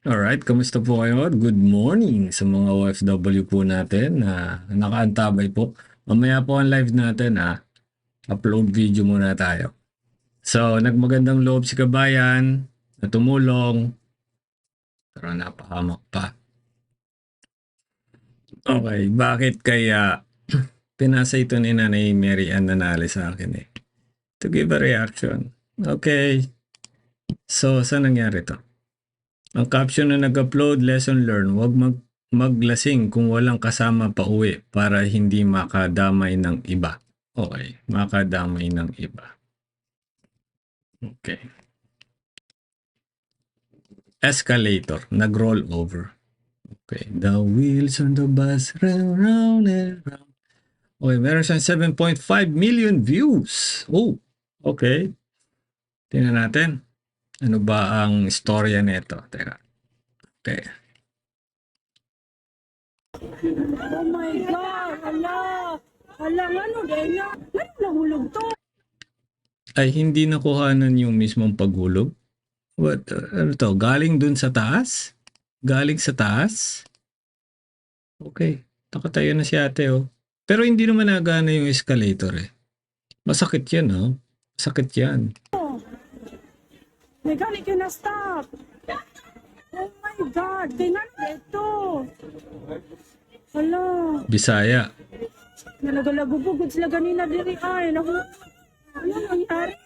Alright, kamusta po kayo? Good morning sa mga OFW po natin na nakaantabay po. Mamaya po ang live natin upload video muna tayo. So, nagmagandang loob si Kabayan na tumulong. Pero napahamak pa. Okay, bakit kaya pinasa ito ni Nanay Mary Ann Nanali sa akin to give a reaction. Okay. So, saan nangyari to? Ang caption na nag-upload, lesson learned, huwag maglasing kung walang kasama pa uwi para hindi makadamay ng iba. Okay, makadamay ng iba. Okay. Escalator, nag-roll over. Okay, the wheels on the bus run round and round. Okay, meron siyang 7.5 million views. Oh, okay. Tingnan natin. Ano ba ang istorya nito? Teka. Okay. Oh my God! Hala! Hala, ano din na? Ano nahulog to? Ay hindi nakuhanan yung mismong paghulog? What? Ano to? Galing dun sa taas? Galing sa taas? Okay. Nakatayo na si ate Pero hindi naman nagana yung escalator Masakit yan Masakit yan. My God, it cannot stop! Oh my God! Tingnan ito! Hala! Bisaya. Nalagalagubugod sila ganina diri ay. Ano nangyari?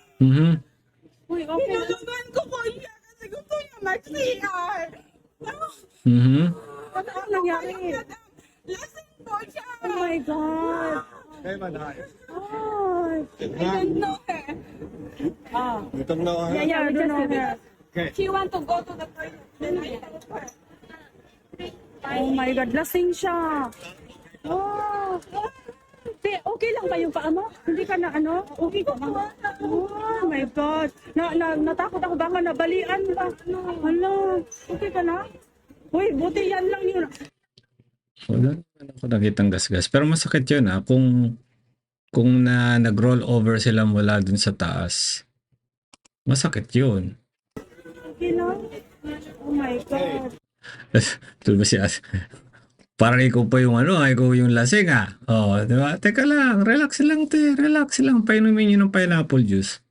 Uy, okay. Pinalugan ko po siya kasi gusto niya mag-CR. Ano ang nangyari? Lasing po siya. Oh my God! Hey man, hi. Ay! I don't know her. You don't know her? Yeah, we just did it. Okay. She want to go to the toilet. Then I help her. Oh my God, lasing siya. Oh. Okay lang ba yung paa mo? Hindi ka na ano? Okay ka na? Oh my God. Natakot ako baka nabalian ka. Hala, okay ka na? Uy, buti yan lang yun. Wala naman ako nakitang gasgas. Pero masakit yun kung nag-roll over sila mula dun sa taas. Masakit yun. Okay lang? Oh my God. Ito ba si parang ikaw pa yung ikaw yung lasing di ba? Teka lang, relax lang relax lang. Painumin nyo ng pineapple juice.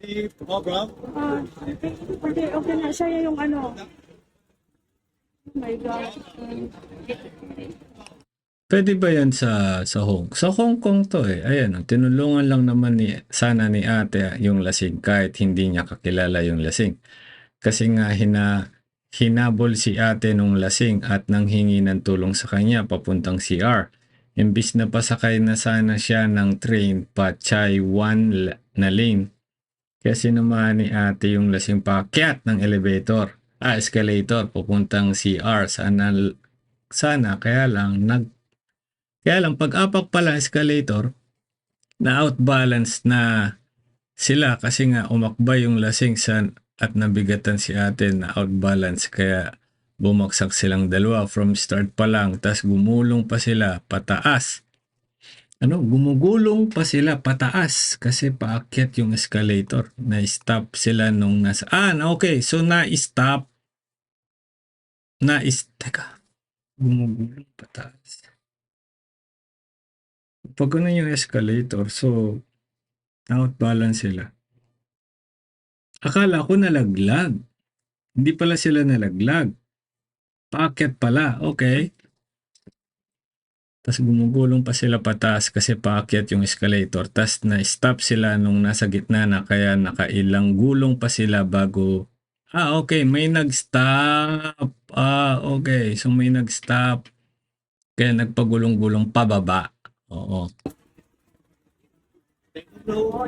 Any problem? Okay na siya yung ano. Oh my God. Pwede ba yan sa Hong? Sa Hong Kong to Ayan, tinulungan lang naman sana ni ate yung lasing kahit hindi niya kakilala yung lasing. Kasi nga hinabol si ate nung lasing at nanghingi ng tulong sa kanya papuntang CR. Imbis na pasakay na sana siya ng train pa Chai 1 na lane. Kasi naman ni ate yung lasing paakyat ng escalator papuntang CR. Sana kaya lang pag-apak pala escalator na outbalance na sila kasi nga umakbay yung lasing at nabigatan si ate na outbalance kaya bumagsak silang dalawa from start pa lang tas gumulong pa sila pataas. Gumugulong pa sila pataas kasi paakyat yung escalator. Na-stop sila nung okay. So na-stop. Teka. Gumugulong pataas. Pag yung escalator, so outbalance sila. Akala ko nalaglag. Hindi pala sila nalaglag. Paakyat pala. Okay. Tapos gumugulong pa sila pataas kasi paakyat yung escalator. Tapos na-stop sila nung nasa gitna na kaya nakailang gulong pa sila bago... okay. May nag-stop. Okay. So may nag-stop. Kaya nagpagulong-gulong pababa. Oo. No.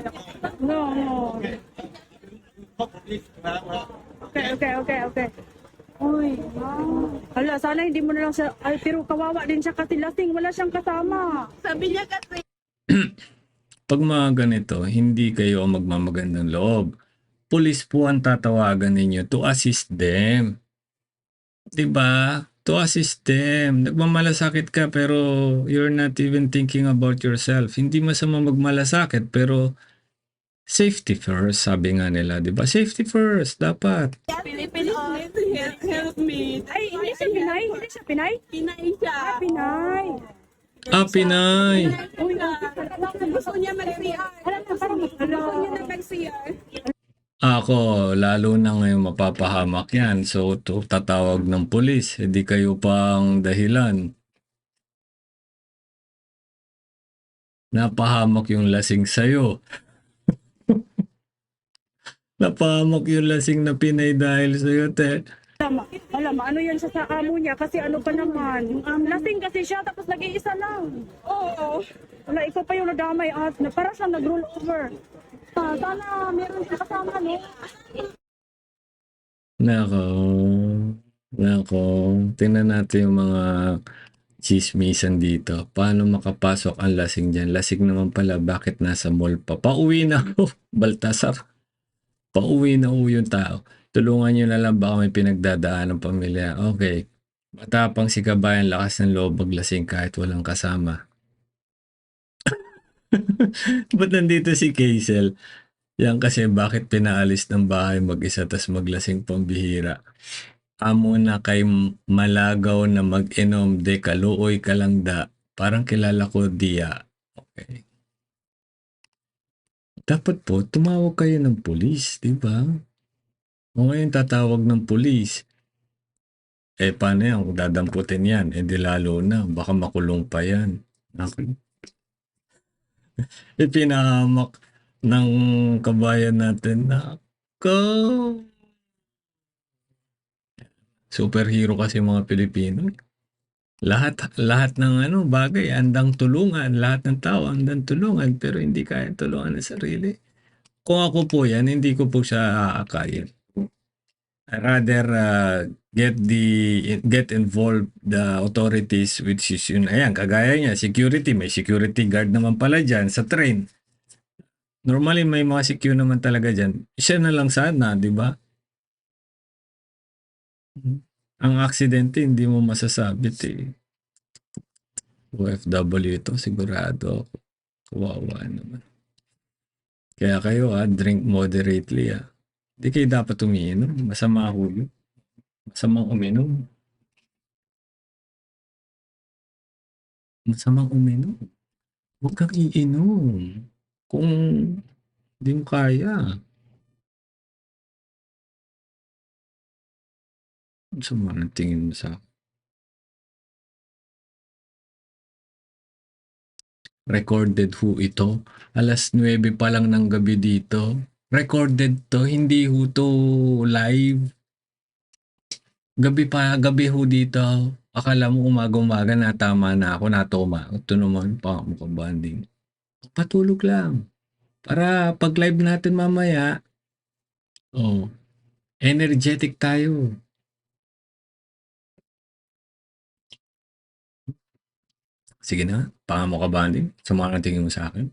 Okay. Uy, wow. Hala, sana hindi mo na lang siya, pero kawawa din siya kasi lasing, wala siyang kasama. Sabi niya kasi, Pag mga ganito, hindi kayo magmamagandang loob. Pulis po ang tatawagan ninyo to assist them. Diba? To assist them. Nagmamalasakit ka pero you're not even thinking about yourself. Hindi masama magmalasakit pero safety first, sabi nga nila, diba? Safety first, dapat. Philippine need to help him Chinese. Ay, hindi siya Pinay? Hindi siya Pinay? Pinay siya. Ah, Pinay. Pinay! Uy, Gusto niya mag-CR. alam na, parang Gusto niya na mag-CR. Ako, lalo na ngayon mapapahamak yan. So, tatawag ng pulis. Hindi kayo pang dahilan. Napahamak yung lasing sa'yo. Napahamak yung lasing na Pinay dahil sa'yo, te. alam, ano yan siya sa amo niya kasi ano pa naman. Lasing kasi siya tapos nag-iisa lang. Oo. Wala, ikaw pa yung nadamay at para siyang nag-roll over. Sana meron siya kasama, no? Nako. Tingnan natin yung mga chismisan dito. Paano makapasok ang lasing dyan? Lasing naman pala. Bakit nasa mall pa? Pauwi na ako. Baltasar. Pauwi na yung tao. Tulungan nyo na lang, baka may pinagdadaan ng pamilya. Okay. Matapang si Kabayan, lakas ng loob maglasing kahit walang kasama. Ba't nandito si Kaisel? Yan kasi bakit pinaalis ng bahay mag-isa tas maglasing pambihira. Amo na kay malagaw na mag-inom de kaluoy ka lang da. Parang kilala ko diya. Okay. Dapat po, tumawag kayo ng pulis, di ba? O ngayon tatawag ng pulis. Paano yan? Kung dadamputin yan, di lalo na. Baka makulong pa yan. Okay. Pinahamak ng kabayan natin na superhero kasi mga Pilipino. Lahat ng bagay andang tulungan, lahat ng tao andang tulungan pero hindi kaya tulungan ng sarili. Kung ako po yan, hindi ko po siya aakayin. I rather get involved the authorities which is yun, ayan, kagaya niya, security, may security guard naman pala dyan sa train. Normally may mga secure naman talaga dyan. Siya na lang sana, di ba? Ang aksidente hindi mo masasabit eh. OFW ito, sigurado ako. Kawawa naman. Kaya kayo drink moderately . Hindi kayo dapat umiinom. Masama ho yun. Masamang uminom. Masamang uminom. Huwag kang iinom. Kung hindi mo kaya. Masama ang tingin mo sa akin. Recorded ho ito. Alas 9 pa lang ng gabi dito. Recorded to. Hindi ho to live. Gabi ho dito. Akala mo umaga-umaga na tama na ako, natuma. Ito naman pa mukha banding. Patulog lang. Para pag live natin mamaya, energetic tayo. Sige na, panga mo ka banding. Sumama ang tingin mo sa akin.